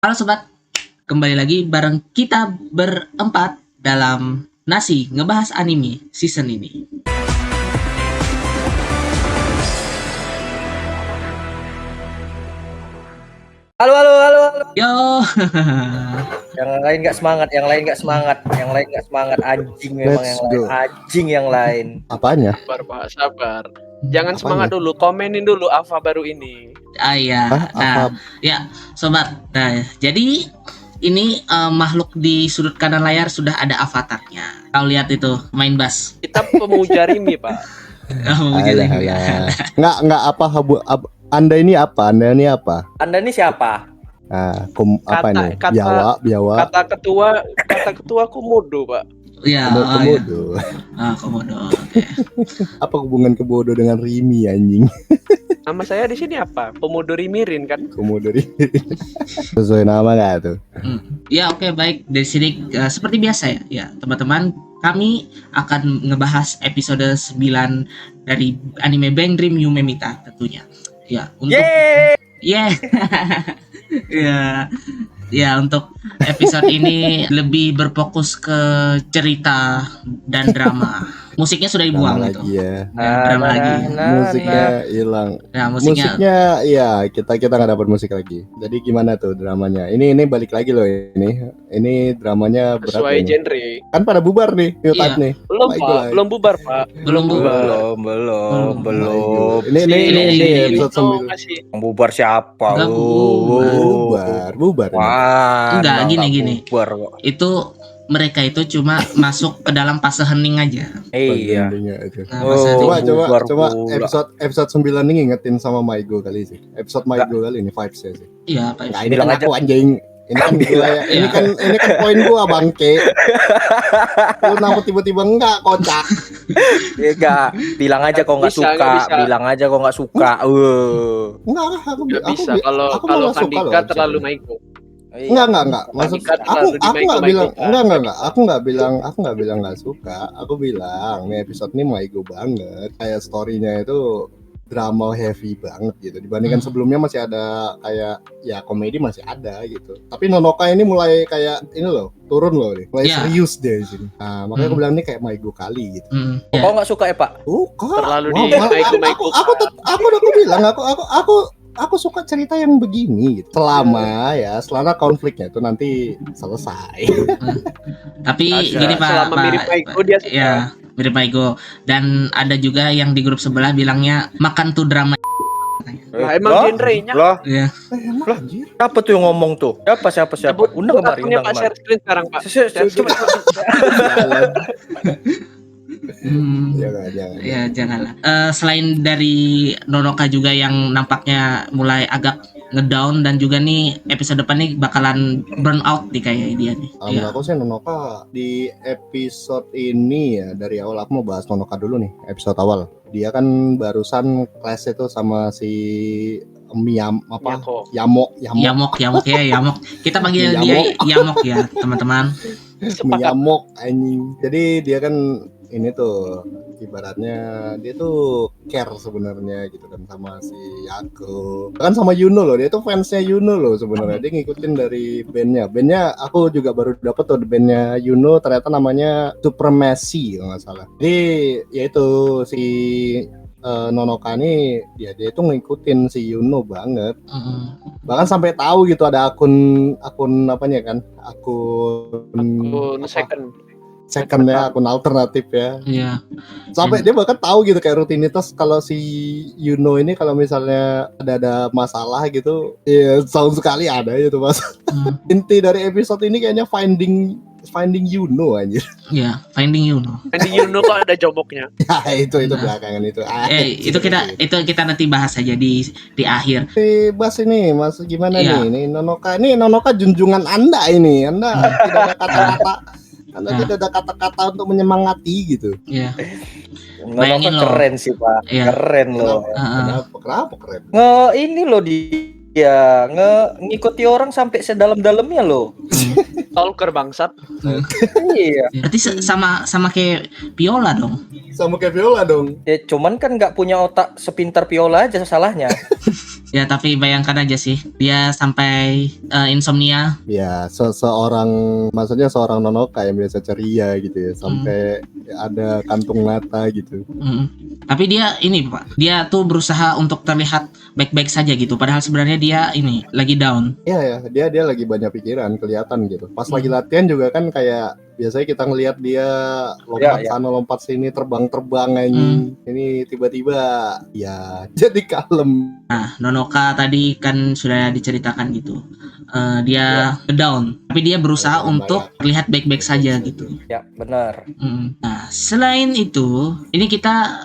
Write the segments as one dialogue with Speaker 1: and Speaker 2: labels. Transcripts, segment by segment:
Speaker 1: Halo sobat, kembali lagi bareng kita berempat dalam Nasi ngebahas anime season ini.
Speaker 2: Halo.
Speaker 1: Yo,
Speaker 2: Yang lain nggak semangat, anjing memang
Speaker 3: Let's
Speaker 2: yang lain,
Speaker 3: go.
Speaker 2: anjing yang lain.
Speaker 3: Apanya?
Speaker 4: Sabar Pak, sabar. Jangan
Speaker 3: Apanya?
Speaker 4: semangat dulu, komenin dulu Ava baru ini.
Speaker 1: ya,
Speaker 3: Apa?
Speaker 1: sobat. Nah, jadi ini makhluk di sudut kanan layar sudah ada avatarnya. Kau lihat itu main bass.
Speaker 4: Kita pemuja Rimi Pak.
Speaker 3: Nggak apa Anda ini apa?
Speaker 2: Anda ini siapa?
Speaker 3: Nah, apa
Speaker 4: Kata-
Speaker 3: nih?
Speaker 4: kata-
Speaker 3: Biawa.
Speaker 4: Kata ketua Komodo Pak.
Speaker 1: Ya,
Speaker 3: Komodo.
Speaker 1: Komodo.
Speaker 3: Apa hubungan Komodo dengan Rimi anjing?
Speaker 4: Nama saya di sini apa? Komodo Rimirin kan?
Speaker 3: Komodo Rimi. Sesuai nama nggak tuh?
Speaker 1: Ya, oke, baik. Dari sini seperti biasa ya, teman-teman, kami akan ngebahas episode 9 dari anime Bang Dream Yume Mita tentunya. Ya, untuk
Speaker 2: Yeay!
Speaker 1: Ya, untuk episode ini lebih berfokus ke cerita dan drama. Musiknya sudah dibuang
Speaker 3: Drama
Speaker 1: gitu.
Speaker 3: lagi ya.
Speaker 1: Drama lagi.
Speaker 3: Musiknya hilang.
Speaker 1: Nah, musiknya
Speaker 3: Musiknya ya kita nggak dapat musik lagi. Jadi gimana tuh dramanya? Ini balik lagi loh ini. Ini dramanya berat
Speaker 4: Sesuai
Speaker 3: ini.
Speaker 4: genre.
Speaker 3: Kan pada bubar nih, Yotat nih.
Speaker 4: Belum
Speaker 3: My
Speaker 4: Pak,
Speaker 3: God.
Speaker 4: belum bubar Pak.
Speaker 1: belum bubar.
Speaker 2: Belum.
Speaker 3: Ini episode
Speaker 4: Itu
Speaker 3: 9.
Speaker 4: masih
Speaker 2: Bubar siapa?
Speaker 1: Enggak,
Speaker 3: Bubar.
Speaker 2: Wah,
Speaker 1: Enggak, gini.
Speaker 2: Bubar kok.
Speaker 1: Itu mereka itu cuma masuk ke dalam fase hening aja.
Speaker 2: Iya.
Speaker 1: Nah, fase hening.
Speaker 2: Bubar
Speaker 3: Coba
Speaker 2: pula.
Speaker 3: episode 9 ini ngingetin sama Maigo kali sih. Episode Maigo kali ini vibes-nya sih.
Speaker 1: Iya, Pak.
Speaker 3: Nah, ini
Speaker 2: Bilang
Speaker 3: kan
Speaker 2: aja.
Speaker 3: aku anjing. Ini kan gua ya. Ini kan poin gua bangke. Lu nama tiba-tiba enggak kocak.
Speaker 2: Enggak, bilang aja kok nggak
Speaker 4: Bisa,
Speaker 2: suka,
Speaker 4: nggak bisa.
Speaker 2: bilang aja kok nggak suka.
Speaker 3: Enggak,
Speaker 4: nggak bisa
Speaker 3: aku
Speaker 4: kalau
Speaker 3: malah suka loh
Speaker 4: Kandika
Speaker 3: episode
Speaker 4: terlalu
Speaker 3: ini.
Speaker 4: maiko.
Speaker 3: Enggak. Maksud
Speaker 4: Kandika terlalu
Speaker 3: aku nggak
Speaker 4: dimaiko-maiko,
Speaker 3: bilang
Speaker 4: Pak.
Speaker 3: enggak. Aku nggak bilang nggak suka. Aku bilang nih episode ini Maigo banget. Kayak story-nya itu drama heavy banget gitu. Dibandingkan sebelumnya masih ada kayak ya komedi masih ada gitu. Tapi Nonoka ini mulai kayak ini loh, turun loh nih. Mulai
Speaker 1: Iya.
Speaker 3: serius deh di sini. Nah, makanya aku bilang ini kayak Maigo kali gitu.
Speaker 1: Ya.
Speaker 2: Kok nggak suka ya Pak?
Speaker 3: Kok
Speaker 4: Terlalu
Speaker 3: Wah,
Speaker 4: dimaiko-maiko,
Speaker 3: aku bilang aku suka cerita yang begini gitu. Selama konfliknya itu nanti selesai.
Speaker 1: Tapi
Speaker 2: Asal.
Speaker 1: gini Pak,
Speaker 4: Selama mirip Maiko dia suka.
Speaker 1: ya, mirip Maigo. Dan ada juga yang di grup sebelah bilangnya makan tuh drama.
Speaker 4: Nah, emang genrenya.
Speaker 2: Lah,
Speaker 1: Ya.
Speaker 3: Enak anjir.
Speaker 2: siapa tuh yang ngomong tuh? Siapa? Undang kemari,
Speaker 4: Akunnya
Speaker 2: undang
Speaker 4: Pak
Speaker 2: kemari.
Speaker 4: share screen sekarang Pak.
Speaker 2: Coba.
Speaker 3: Jangan.
Speaker 1: Ya, janganlah. Selain dari Nonoka juga yang nampaknya mulai agak ngedown, dan juga nih episode depan nih bakalan burn out nih kayak dia nih.
Speaker 3: Menurut
Speaker 1: Iya.
Speaker 3: aku sih Nonoka di episode ini ya, dari awal aku mau bahas Nonoka dulu nih, episode awal. Dia kan barusan clash itu sama si
Speaker 4: Miyako.
Speaker 3: Yamok.
Speaker 1: Yamok. Kita panggil dia Yamok ya, teman-teman.
Speaker 4: Sepakat.
Speaker 3: Miyamok anjing. Jadi dia kan ini tuh ibaratnya dia tuh care sebenarnya gitu kan sama si Yako. Kan sama Yuno loh, dia tuh fansnya Yuno loh sebenarnya. Dia ngikutin dari bandnya. Bandnya aku juga baru dapet tuh bandnya Yuno, ternyata namanya Supremacy kalau nggak salah. Jadi yaitu si Nonoka nih dia itu ngikutin si Yuno banget. Bahkan sampai tahu gitu ada akun apanya kan? Akun second ya, akun alternatif ya.
Speaker 1: Iya.
Speaker 3: Sampai dia bahkan tahu gitu kayak rutinitas kalau si Yuno ini kalau misalnya ada masalah gitu, ya tahun sekali ada gitu mas. Inti dari episode ini kayaknya finding Yuno anjir.
Speaker 1: Iya, Finding Yuno.
Speaker 4: Andy Yuno kok ada joboknya.
Speaker 3: Ya itu
Speaker 1: Nah.
Speaker 3: belakangan itu.
Speaker 1: Itu kita nanti bahas aja di akhir.
Speaker 3: Bas ini mas gimana
Speaker 1: Iya.
Speaker 3: nih? Ini Nonoka junjungan Anda ini. Anda tidak ada kata-kata. Anda
Speaker 1: Nah.
Speaker 3: tidak ada kata-kata untuk menyemangati gitu.
Speaker 1: Iya.
Speaker 2: Nonoka
Speaker 1: Bayangin loh.
Speaker 2: keren sih Pak,
Speaker 1: Iya.
Speaker 2: keren loh.
Speaker 3: Kenapa keren?
Speaker 2: Ini loh dia ngikuti orang sampai sedalam-dalamnya loh.
Speaker 4: Stalker bangsat.
Speaker 2: Iya.
Speaker 1: Berarti sama kayak Viola dong.
Speaker 3: Sama kayak Viola dong.
Speaker 2: Ya cuman kan nggak punya otak sepintar Viola aja salahnya.
Speaker 1: Ya tapi bayangkan aja sih, dia sampai insomnia.
Speaker 3: Ya, seorang maksudnya seorang Nonoka yang biasa ceria gitu ya, sampai ada kantung mata gitu.
Speaker 1: Tapi dia ini Pak, dia tuh berusaha untuk terlihat baik-baik saja gitu, padahal sebenarnya dia ini lagi down.
Speaker 3: Iya ya, dia lagi banyak pikiran, kelihatan gitu. Pas lagi latihan juga kan kayak biasanya kita ngelihat dia lompat sana lompat sini, terbang-terbang ini tiba-tiba ya jadi kalem.
Speaker 1: Nah, Nonoka tadi kan sudah diceritakan gitu. Dia down, tapi dia berusaha untuk terlihat baik-baik saja gitu.
Speaker 2: Ya, benar.
Speaker 1: Nah, selain itu, ini kita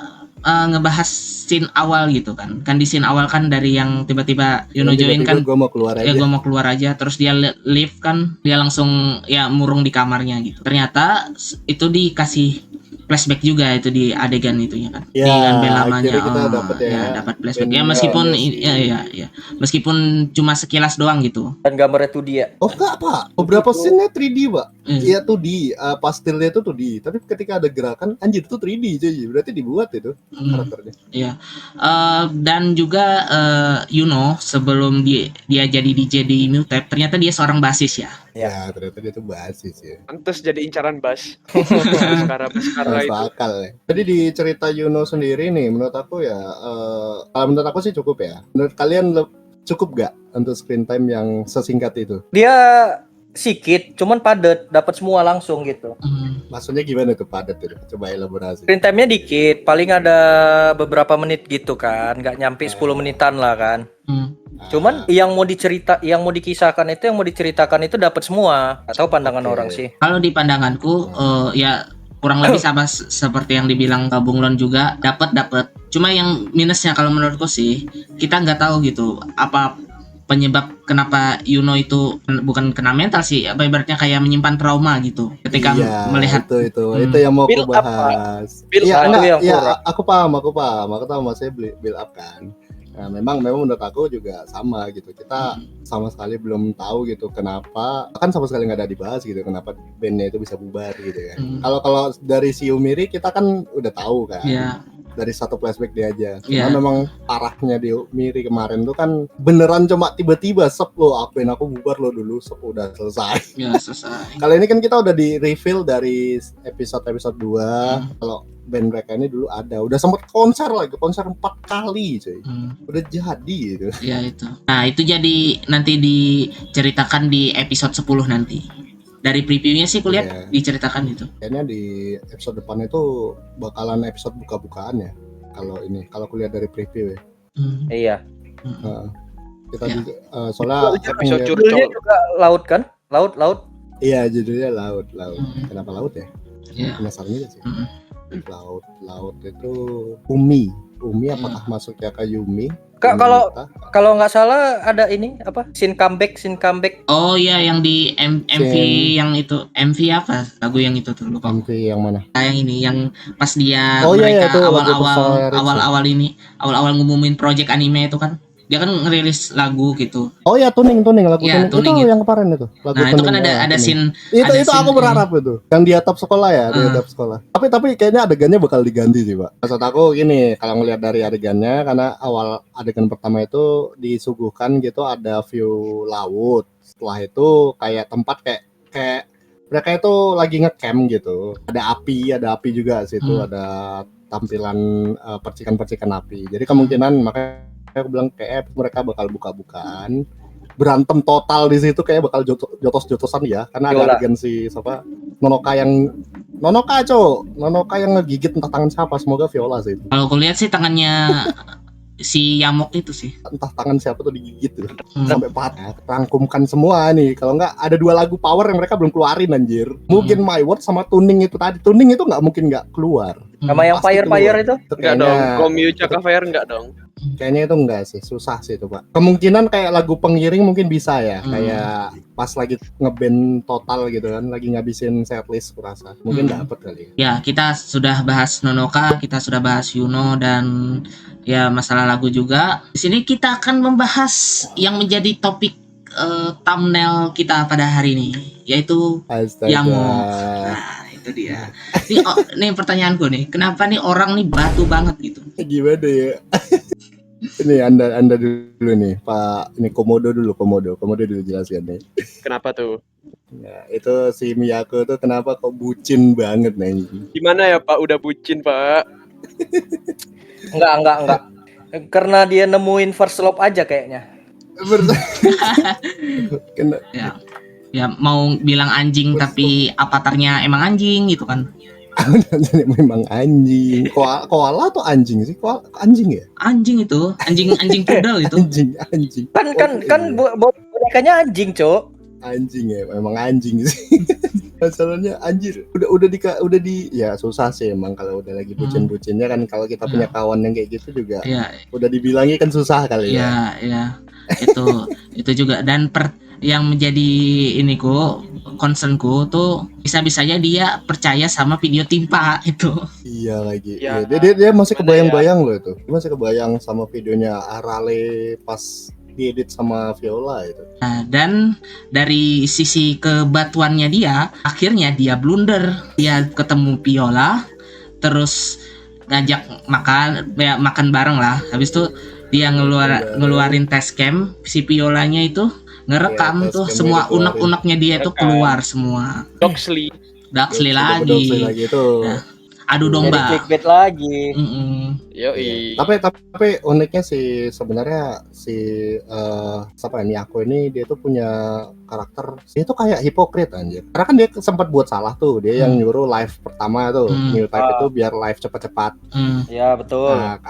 Speaker 1: ngebahas scene awal gitu kan. Kan di scene awal kan dari yang tiba-tiba Yuno join kan.
Speaker 3: Gue mau keluar aja.
Speaker 1: Ya gue mau keluar aja, terus dia leave kan, dia langsung ya murung di kamarnya gitu. Ternyata itu dikasih flashback juga itu di adegan itunya kan.
Speaker 3: Ya,
Speaker 1: Dengan belamanya.
Speaker 3: akhirnya kita dapet ya.
Speaker 1: Dapat flashback. Ya meskipun ya. Meskipun cuma sekilas doang gitu.
Speaker 2: Dan gambarnya tuh dia.
Speaker 3: Oh enggak Pak, beberapa scene-nya 3D Pak. Iya 2D, pastelnya itu 2D. Tapi ketika ada gerakan, anjir itu 3D cuy. Berarti dibuat itu karakternya.
Speaker 1: Iya. Dan juga Yuno sebelum dia jadi DJ di Mutep, ternyata dia seorang basis ya.
Speaker 3: Ya, ternyata dia tuh basis ya.
Speaker 4: Pantes jadi incaran bass. Sekarang
Speaker 3: Masuk
Speaker 4: itu.
Speaker 3: akal ya. Jadi di cerita Yuno sendiri nih, menurut aku ya, kalau menurut aku sih cukup ya. Menurut kalian cukup gak untuk screen time yang sesingkat itu?
Speaker 2: Dia sikit, cuman padat, dapat semua langsung gitu.
Speaker 3: Maksudnya gimana tuh padat itu? Coba elaborasi.
Speaker 2: Screen time-nya dikit, paling ada beberapa menit gitu kan, nggak nyampe 10 menitan lah kan. Cuman yang mau dikisahkan itu, yang mau diceritakan itu dapat semua. Atau pandangan orang sih.
Speaker 1: Kalau di pandanganku ya kurang lebih sama seperti yang dibilang Bung Lon juga, dapat. Cuma yang minusnya kalau menurutku sih, kita nggak tahu gitu apa penyebab kenapa Yuno itu bukan kena mental sih, apa ibaratnya kayak menyimpan trauma gitu ketika melihat
Speaker 3: itu yang mau aku bahas. Aku paham. Aku tahu maksudnya build up kan. Nah, memang menurut aku juga sama gitu. Kita sama sekali belum tahu gitu kenapa, kan sama sekali nggak ada dibahas gitu kenapa bandnya itu bisa bubar gitu kan. Kalau dari si Yumiri kita kan udah tahu kan. Dari satu flashback dia aja. Cuma memang parahnya di Miri kemarin tuh kan beneran cuma tiba-tiba band aku bubar lo dulu, udah selesai.
Speaker 1: Ya, selesai.
Speaker 3: Kali ini kan kita udah di reveal dari episode 2 kalau band mereka ini dulu udah sempet konser 4 kali cuy. Udah jadi gitu.
Speaker 1: Ya itu. Nah, itu jadi nanti diceritakan di episode 10 nanti. Dari previewnya sih kulihat diceritakan itu.
Speaker 3: Kayaknya di episode depan itu bakalan episode buka-bukaan ya. Kalau kulihat dari preview ya.
Speaker 2: Iya.
Speaker 3: Kita juga soalnya
Speaker 2: judulnya juga laut kan? Laut.
Speaker 3: Iya, judulnya laut. Kenapa laut ya? Penasaran juga sih. Laut itu Umi apakah masuknya ke Yumi?
Speaker 2: Kak, kalau nggak salah ada ini apa? Scene comeback.
Speaker 1: Oh iya, yang di MV yang itu. MV apa? Lagu yang itu tuh lupa.
Speaker 3: MV yang mana?
Speaker 1: Yang ini yang pas dia
Speaker 3: itu
Speaker 1: awal-awal ngumumin project anime itu kan. Dia kan ngerilis lagu gitu.
Speaker 3: Oh ya, tuning lagu
Speaker 1: ya,
Speaker 3: tuning. Itu yang kemarin itu.
Speaker 1: Lagu itu kan ada scene.
Speaker 3: Itu aku berharap itu. Yang di atap sekolah ya, di atap sekolah. Tapi kayaknya adegannya bakal diganti sih, Pak. Maksud aku gini, kalau ngelihat dari adegannya, karena awal adegan pertama itu disuguhkan gitu ada view laut. Setelah itu kayak tempat kayak mereka itu lagi ngecamp gitu. Ada api juga situ, ada tampilan percikan-percikan api. Jadi kemungkinan makanya aku bilang kayak mereka bakal buka-bukaan, berantem total di situ, kayak bakal jotos-jotosan ya, karena ada adegan si Nonoka yang ngegigit entah tangan siapa, semoga Viola sih.
Speaker 1: Kalau aku lihat sih tangannya si Yamok itu sih,
Speaker 3: entah tangan siapa tuh digigit tuh sampai patah. Rangkumkan semua nih, kalau nggak ada 2 lagu power yang mereka belum keluarin anjir. Mungkin My Word sama Tuning itu tadi. Tuning itu nggak mungkin nggak keluar.
Speaker 2: Sama yang Fire itu?
Speaker 4: Enggak dong. Komyu Chaka Fire enggak dong.
Speaker 3: Kayaknya itu enggak sih, susah sih itu Pak. Kemungkinan kayak lagu pengiring mungkin bisa ya, kayak pas lagi ngeband total gitu kan, lagi ngabisin setlist kurasa. Mungkin dapet kali.
Speaker 1: Ya, kita sudah bahas Nonoka, kita sudah bahas Yuno dan ya masalah lagu juga. Di sini kita akan membahas yang menjadi topik thumbnail kita pada hari ini, yaitu Yamok. Nah, itu dia. Nih pertanyaanku nih, kenapa nih orang nih batu banget gitu?
Speaker 3: Gimana ya? Ini anda dulu nih, Pak. Ini Komodo dulu jelaskan nih.
Speaker 4: Kenapa tuh?
Speaker 3: Nah, itu si Miyako tuh kenapa kok bucin banget nih?
Speaker 4: Gimana ya Pak? Udah bucin Pak.
Speaker 2: Enggak. Karena dia nemuin first love aja kayaknya.
Speaker 3: Kena-
Speaker 1: Ya. Ya mau bilang anjing tapi avatarnya emang anjing gitu kan.
Speaker 3: Memang anjing. Koala atau anjing sih? Anjing ya?
Speaker 1: Anjing itu, anjing poodle itu.
Speaker 3: Anjing.
Speaker 2: Kan bonekanya anjing, Cok.
Speaker 3: Anjing ya, memang anjing sih. Masalahnya anjir, udah di ya susah sih emang kalau udah lagi bucin-bucinnya kan, kalau kita punya kawan yang kayak gitu juga.
Speaker 1: Iya.
Speaker 3: Udah dibilangi kan susah kali ya.
Speaker 1: Iya. Itu juga, dan yang menjadi concernku tuh bisa-bisanya dia percaya sama video timpa itu.
Speaker 3: Iya lagi.
Speaker 4: Ya,
Speaker 3: Iya, dia masih kebayang-bayang loh itu. Dia masih kebayang sama videonya Arale pas diedit sama Viola itu.
Speaker 1: Nah, dan dari sisi kebatuannya dia, akhirnya dia blunder. Dia ketemu Viola, terus ngajak makan bareng lah. Habis itu dia ngeluarin test cam, si Violanya itu ngerekam
Speaker 3: Iya,
Speaker 1: tuh
Speaker 3: test
Speaker 1: semua
Speaker 3: camnya
Speaker 1: unek-uneknya dia tuh keluar semua.
Speaker 4: Doxley.
Speaker 1: Daxley
Speaker 3: Doxley
Speaker 1: lagi.
Speaker 3: lagi itu.
Speaker 1: Nah, adu
Speaker 2: Jadi
Speaker 1: domba.
Speaker 2: clickbait lagi.
Speaker 4: Yoi.
Speaker 3: Tapi uniknya sih sebenarnya siapa ya, Miyako ini dia tuh punya karakter, dia tuh kayak hipokrit anjir. Karena kan dia sempat buat salah tuh, dia yang nyuruh live pertama tuh, new type itu biar live cepat-cepat.
Speaker 2: Ya, betul.
Speaker 3: Nah,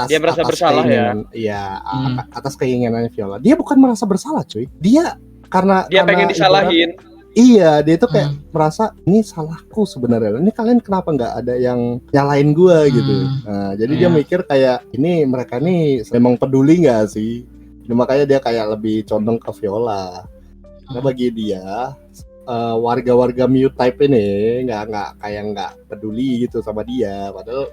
Speaker 4: Dia merasa bersalah
Speaker 3: keinginan, ya. Iya, atas keinginannya Viola. Dia bukan merasa bersalah, cuy. Dia karena
Speaker 4: pengen disalahin.
Speaker 3: Iya, dia tuh kayak merasa ini salahku sebenarnya. Ini kalian kenapa nggak ada yang nyalain gua gitu. Nah, jadi dia mikir kayak ini mereka nih memang peduli nggak sih? Nah, makanya dia kayak lebih condong ke Viola. Karena bagi dia warga-warga mute type ini nggak peduli gitu sama dia. Padahal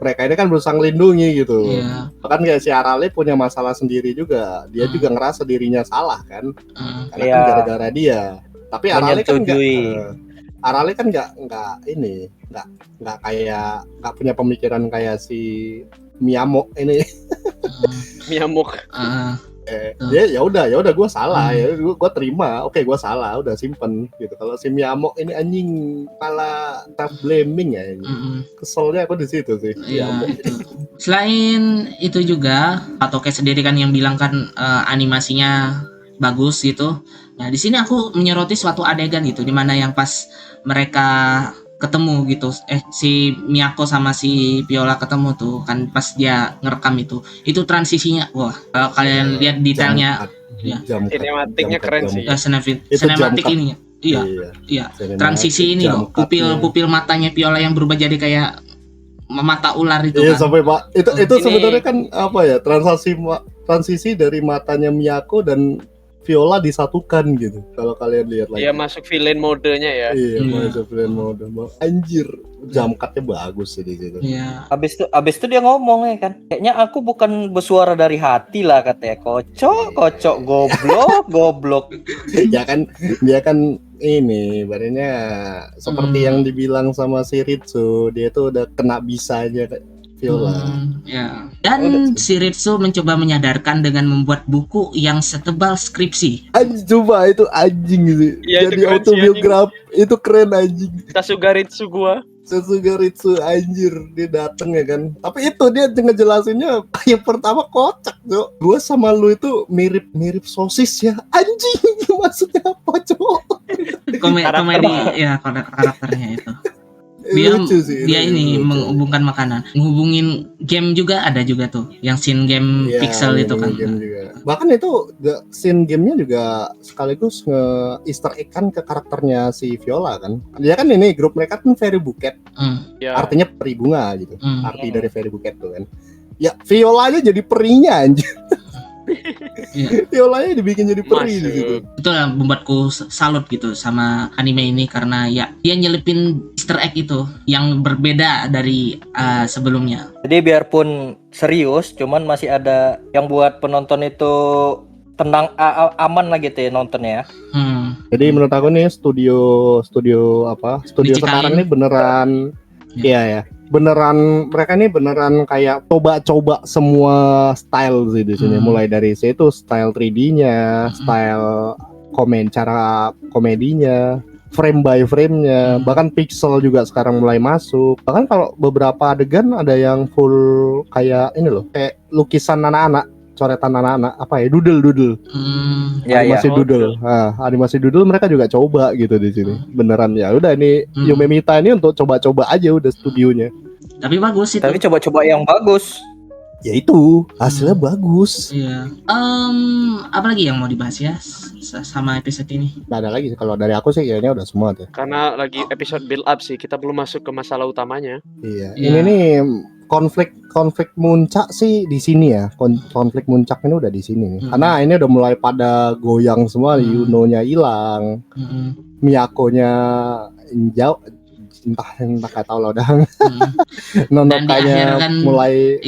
Speaker 3: mereka ini kan berusaha melindungi gitu.
Speaker 1: Iya.
Speaker 3: Bahkan kayak si Arale punya masalah sendiri juga. Dia juga ngerasa dirinya salah kan. Karena kan gara-gara dia. Tapi Arale kan nggak punya pemikiran kayak si Miyamo ini.
Speaker 4: Miyamuk.
Speaker 3: Dia ya udah gue salah, ya gue terima, oke gue salah, udah simpen gitu. Kalau si Miyamo ini anjing malah self blaming ya, keselnya aku di situ sih.
Speaker 1: Iya, itu. Selain itu juga Patoke sendiri kan yang bilang kan animasinya bagus gitu. Nah, di sini aku menyoroti suatu adegan gitu, di mana yang pas mereka ketemu gitu, si Miyako sama si Viola ketemu tuh kan, pas dia ngerekam itu transisinya, wah, kalau kalian lihat detailnya,
Speaker 4: sinematiknya keren sih.
Speaker 1: Sinematik ini, iya, transisi ini loh, pupil matanya Viola yang berubah jadi kayak mata ular itu
Speaker 3: iya,
Speaker 1: kan.
Speaker 3: sampai Pak, itu sebenarnya kan apa ya, transisi dari matanya Miyako dan Viola disatukan gitu. Kalau kalian lihat lagi.
Speaker 4: Iya, masuk villain modenya ya.
Speaker 3: Iya, masuk villain mode. Anjir, jump cut-nya bagus sih di situ.
Speaker 1: Iya.
Speaker 2: Abis itu dia ngomong ya kan. Kayaknya aku bukan bersuara dari hati lah, katanya. Kocok, goblok.
Speaker 3: Ya kan, dia kan ini badannya seperti yang dibilang sama si Ritsu, dia tuh udah kena bisanya Viola.
Speaker 1: Ya. Dan si Ritsu mencoba menyadarkan dengan membuat buku yang setebal skripsi.
Speaker 3: Coba itu anjing sih.
Speaker 4: Ya,
Speaker 3: jadi autobiografi itu keren anjing.
Speaker 4: Sasugaritsu gua.
Speaker 3: Sasugaritsu anjir, dia dateng ya kan. Tapi itu dia ngejelasinnya yang pertama kocak, Cok. Gua sama lu itu mirip sosis ya. Anjing, maksudnya apa, Cok?
Speaker 1: Komedi ya, karakternya itu. Dia ini menghubungkan makanan, menghubungin game juga ada juga tuh, yang scene game pixel itu kan.
Speaker 3: Bahkan itu scene gamenya juga sekaligus nge-easter egg kan ke karakternya si Viola kan. Dia kan ini grup mereka kan Fairy Bouquet, artinya peri bunga gitu. Arti dari Fairy Bouquet tuh kan. Ya Violanya jadi perinya anjir. Violanya dibikin jadi peri gitu.
Speaker 1: Itu yang membuatku salut gitu sama anime ini, karena ya dia nyelipin Easter egg itu yang berbeda dari sebelumnya.
Speaker 2: Jadi biarpun serius, cuman masih ada yang buat penonton itu tenang, aman lah gitu ya nontonnya.
Speaker 3: Jadi menurut aku nih studio
Speaker 1: Dicikain.
Speaker 3: sekarang nih beneran iya ya. beneran mereka ini beneran kayak coba-coba semua style sih di sini. Mulai dari situ style 3D-nya, style cara komedinya, frame by frame-nya, bahkan pixel juga sekarang mulai masuk. Bahkan kalau beberapa adegan ada yang full kayak ini loh, kayak lukisan anak-anak, coretan anak-anak, apa ya, doodle. Animasi doodle. Nah, animasi doodle mereka juga coba gitu di sini. Beneran ya. Udah ini Yume Mita ini untuk coba-coba aja udah studionya.
Speaker 1: Tapi bagus itu.
Speaker 2: Tapi coba-coba yang bagus.
Speaker 3: Ya itu hasilnya bagus.
Speaker 1: Iya. Apa lagi yang mau dibahas ya sama episode ini?
Speaker 3: Nggak ada lagi kalau dari aku sih kayaknya udah semua tuh.
Speaker 4: Karena lagi episode build up sih, kita belum masuk ke masalah utamanya.
Speaker 3: Iya. Ini nih konflik muncak sih di sini ya. Konflik muncak ini udah di sini nih. Karena ini udah mulai pada goyang semua. Yuno-nya hilang, Miyako-nya jauh. Entah nggak tahu lah udah. Nonokanya kan, mulai.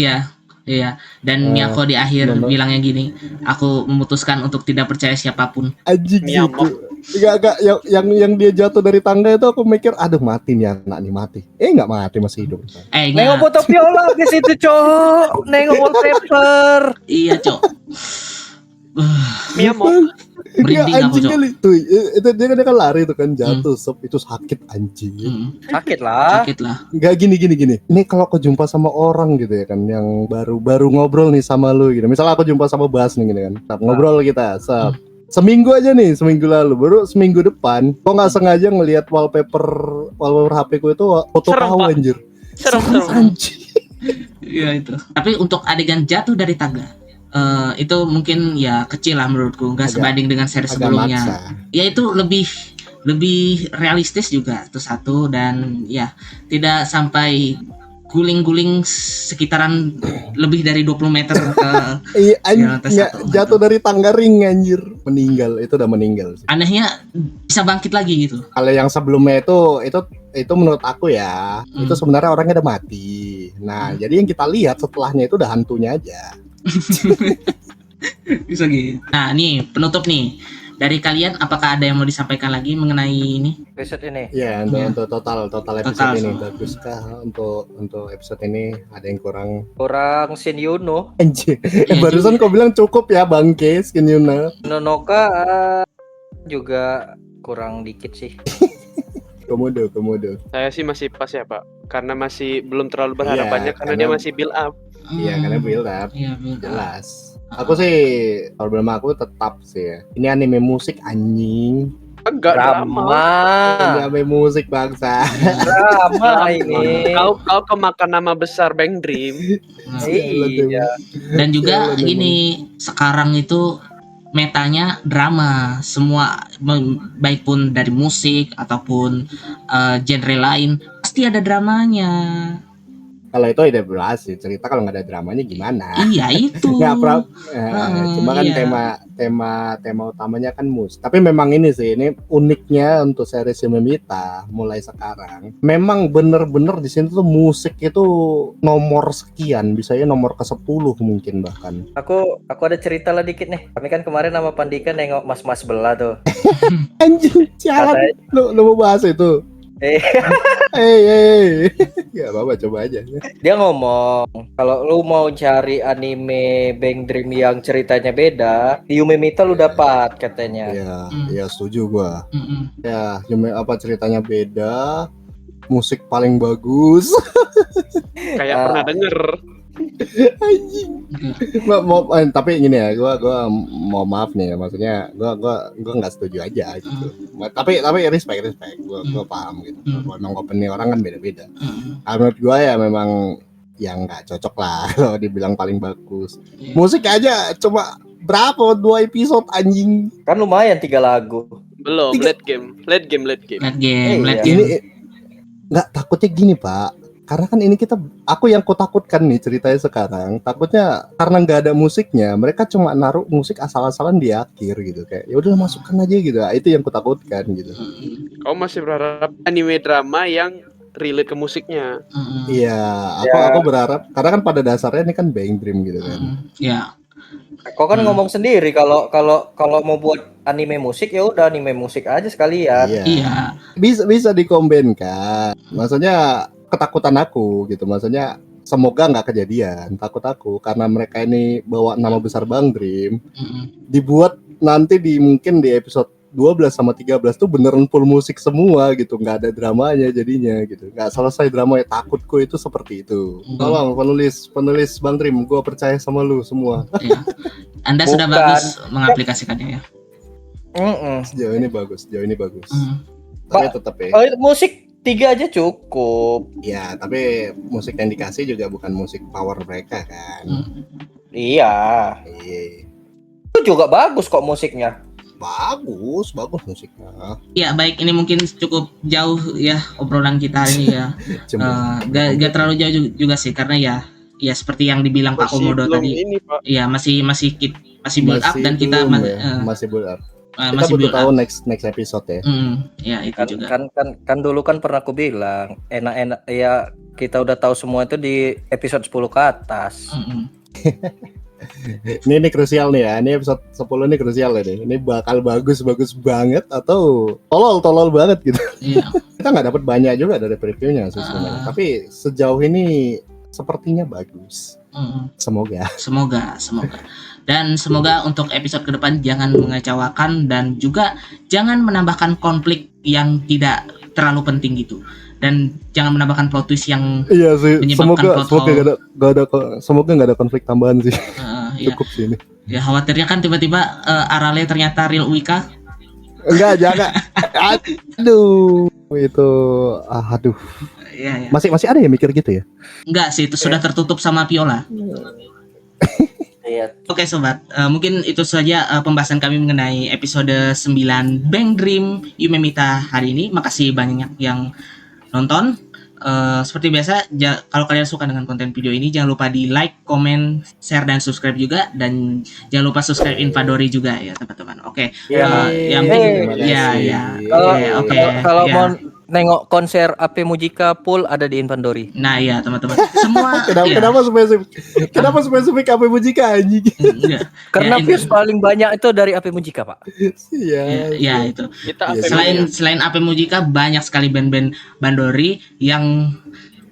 Speaker 1: Iya, dan Miyako di akhir bilangnya gini, aku memutuskan untuk tidak percaya siapapun.
Speaker 3: Anjing gitu. Enggak yang dia jatuh dari tangga itu aku mikir, aduh mati nih anak nih mati. Nggak mati, masih hidup.
Speaker 2: Nengok foto Viola di situ, Cok. Nengok wallpaper.
Speaker 1: Iya, Cok.
Speaker 4: Miyamo.
Speaker 1: Merinding aku, Cok.
Speaker 3: Tuh, itu dia kan lari tuh kan jatuh, itu sakit anjing.
Speaker 2: Sakit lah.
Speaker 3: Enggak gini. Ini kalau aku jumpa sama orang gitu ya kan yang baru ngobrol nih sama lu gitu. Misalnya aku jumpa sama Bas nih gini kan. Ngobrol kita, seminggu aja nih, seminggu lalu, baru seminggu depan kok nggak sengaja ngelihat wallpaper HP ku itu foto kau anjir.
Speaker 4: Serem.
Speaker 3: Anjir.
Speaker 1: Iya itu. Tapi untuk adegan jatuh dari tangga, itu mungkin ya kecil lah menurutku, nggak sebanding dengan seri sebelumnya. Ya itu lebih realistis juga itu satu, dan ya tidak sampai guling-guling sekitaran lebih dari 20 meter ke
Speaker 3: jatuh dari tangga ring anjir, meninggal. Itu udah meninggal sih.
Speaker 1: Anehnya bisa bangkit lagi gitu.
Speaker 3: Kalau yang sebelumnya itu menurut aku ya, itu sebenarnya orangnya udah mati. Nah, jadi yang kita lihat setelahnya itu udah hantunya aja.
Speaker 1: Bisa gitu. Nah, nih penutup nih. Dari kalian apakah ada yang mau disampaikan lagi mengenai ini?
Speaker 2: Episode ini.
Speaker 3: Ya, untuk total episode ini baguskah untuk episode ini? Ada yang kurang
Speaker 2: Shin Yuno.
Speaker 3: Anjir. Barusan kau bilang cukup ya Bangke Shin Yuno.
Speaker 2: Nonoka juga kurang dikit sih.
Speaker 3: Komodo.
Speaker 4: Saya sih masih pas ya, Pak. Karena masih belum terlalu berharap banyak karena dia masih build up.
Speaker 3: Iya, karena build up.
Speaker 1: Iya, build up.
Speaker 3: Jelas. Aku sih problem aku tetap sih ya. Ini anime musik anjing.
Speaker 4: Enggak drama.
Speaker 3: Ini anime musik bangsa.
Speaker 2: Drama ini.
Speaker 4: Kau kemakan nama besar Bang Dream.
Speaker 2: Iya.
Speaker 1: Dan juga gini, sekarang itu metanya drama, semua baik pun dari musik ataupun genre lain pasti ada dramanya.
Speaker 3: Kalau itu ide sih cerita, kalau nggak ada dramanya gimana?
Speaker 1: Iya itu.
Speaker 3: Cuma kan tema utamanya kan Tapi memang ini sih, ini uniknya untuk series Yume Mita mulai sekarang. Memang bener-bener di sini tuh musik itu nomor sekian, bisanya nomor ke-10 mungkin bahkan.
Speaker 2: Aku ada cerita lah dikit nih. Kami kan kemarin sama Pandika nengok mas-mas belah tuh.
Speaker 3: Anjing, sialan. Lu mau bahas itu? Gak apa-apa, coba aja.
Speaker 2: Dia ngomong kalau lu mau cari anime Bang Dream yang ceritanya beda, di Yume Mita lu dapat katanya.
Speaker 3: Iya, setuju gua. Ya, apa ceritanya beda, musik paling bagus.
Speaker 4: Kayak pernah denger.
Speaker 3: Anjing. Tapi gini ya, gua mau maaf nih ya, maksudnya gua nggak setuju aja gitu. Tapi respect gua paham gitu. Memang opini orang kan beda-beda. Menurut gua ya memang yang nggak cocok lah kalau dibilang paling bagus. Musik aja coba berapa 2 episode anjing.
Speaker 2: Kan lumayan 3 lagu.
Speaker 4: Belum, late game.
Speaker 3: Ini nggak, takutnya gini Pak. Karena kan ini aku yang kutakutkan nih ceritanya sekarang. Takutnya karena nggak ada musiknya, mereka cuma naruh musik asal-asalan di akhir gitu, kayak ya udah masukkan aja gitu. Itu yang kutakutkan gitu.
Speaker 4: Kau masih berharap anime drama yang relate ke musiknya?
Speaker 3: Iya, aku berharap, karena kan pada dasarnya ini kan Bang Dream gitu kan.
Speaker 1: Iya.
Speaker 2: Kau kan ngomong sendiri kalau mau buat anime musik ya udah anime musik aja sekalian.
Speaker 3: Iya. Bisa dikombinkan. Maksudnya ketakutan aku gitu. Maksudnya semoga nggak kejadian. Takut aku karena mereka ini bawa nama besar Bang Dream. Dibuat nanti mungkin di episode 12 sama 13 tuh beneran full musik semua gitu, nggak ada dramanya jadinya gitu, nggak selesai dramanya. Takutku itu seperti itu. Tolong penulis Bang Dream, gue percaya sama lu semua.
Speaker 1: Ya. Anda sudah bagus mengaplikasikannya ya.
Speaker 3: Sejauh ini bagus. Tapi tetap ya.
Speaker 2: Musik 3 aja cukup.
Speaker 3: Ya, tapi musik yang dikasih juga bukan musik power mereka kan.
Speaker 2: Iya. Itu juga bagus kok musiknya.
Speaker 3: Bagus musiknya.
Speaker 1: Ya baik, ini mungkin cukup jauh ya obrolan kita hari ini ya. Gak terlalu jauh juga sih, karena ya seperti yang dibilang Pak Komodo tadi.
Speaker 4: Ini, Pak.
Speaker 1: Ya masih build up dan kita
Speaker 3: masih build up. Kita
Speaker 1: masih
Speaker 3: butuh
Speaker 1: build
Speaker 3: tahu
Speaker 1: up.
Speaker 3: next episode ya.
Speaker 1: Ya itu juga.
Speaker 2: Kan dulu kan pernah aku bilang enak-enak ya, kita udah tahu semua itu di episode 10 ke atas.
Speaker 3: Ini krusial nih ya. Ini episode 10 ini krusial ya. Ini bakal bagus banget atau tolol banget gitu.
Speaker 1: Iya.
Speaker 3: Kita nggak dapat banyak juga dari previewnya sih sebenarnya. Tapi sejauh ini sepertinya bagus. Semoga. Dan semoga untuk episode ke depan jangan mengecewakan dan juga jangan menambahkan konflik yang tidak terlalu penting gitu. Dan jangan menambahkan plot twist yang menyebabkan semoga nggak ada konflik tambahan sih. Cukup sih ini.
Speaker 1: Ya khawatirnya kan tiba-tiba Arale ternyata real Wika.
Speaker 3: Enggak, jangan. Aduh, itu aduh.
Speaker 1: Ya.
Speaker 3: Masih ada yang mikir gitu ya?
Speaker 1: Enggak sih, itu sudah tertutup sama Viola.
Speaker 2: Iya.
Speaker 1: Oke sobat, mungkin itu saja pembahasan kami mengenai episode 9 Bang Dream Yume Mita hari ini. Makasih banyak yang nonton. Seperti biasa, kalau kalian suka dengan konten video ini, jangan lupa di like, komen, share, dan subscribe juga. Dan jangan lupa subscribe Invadori juga ya teman-teman. Oke. Yang penting
Speaker 2: Kalau mau nengok konser AP Mujika Pool ada di Invandori.
Speaker 1: Nah ya teman-teman, semua
Speaker 3: Kenapa spesifik AP Mujika anjing?
Speaker 2: Karena views paling banyak itu dari AP Mujika, Pak.
Speaker 1: Iya itu.
Speaker 4: Kita
Speaker 1: Selain AP Mujika, banyak sekali band-band Bandori yang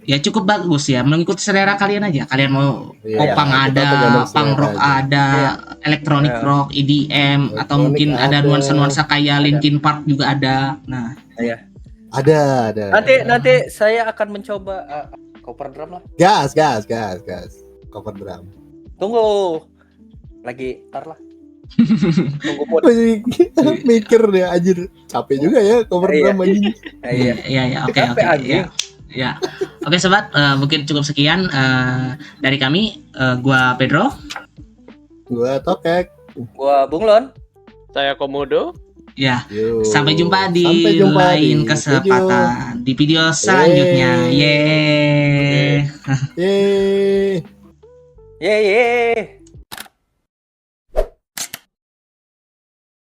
Speaker 1: ya cukup bagus ya, mengikuti selera kalian aja. Kalian mau popang ada, punk rock ada, electronic rock, EDM, atau mungkin ada nuansa-nuansa kayak Linkin Park juga ada. Nah,
Speaker 3: ada.
Speaker 2: Nanti saya akan mencoba cover drum lah.
Speaker 3: Gas. Cover drum.
Speaker 2: Tunggu. Lagi tar lah. Tunggu pun.
Speaker 3: Mikir deh anjir. Capek juga ya cover drum anjing.
Speaker 1: Iya, oke. Ya. Oke sobat, mungkin cukup sekian dari kami. Gua Pedro.
Speaker 3: Gua Tokek.
Speaker 2: Gua Bunglon.
Speaker 4: Saya Komodo.
Speaker 1: Ya, sampai jumpa di lain kesempatan di video selanjutnya. Yeay.
Speaker 2: Yeay.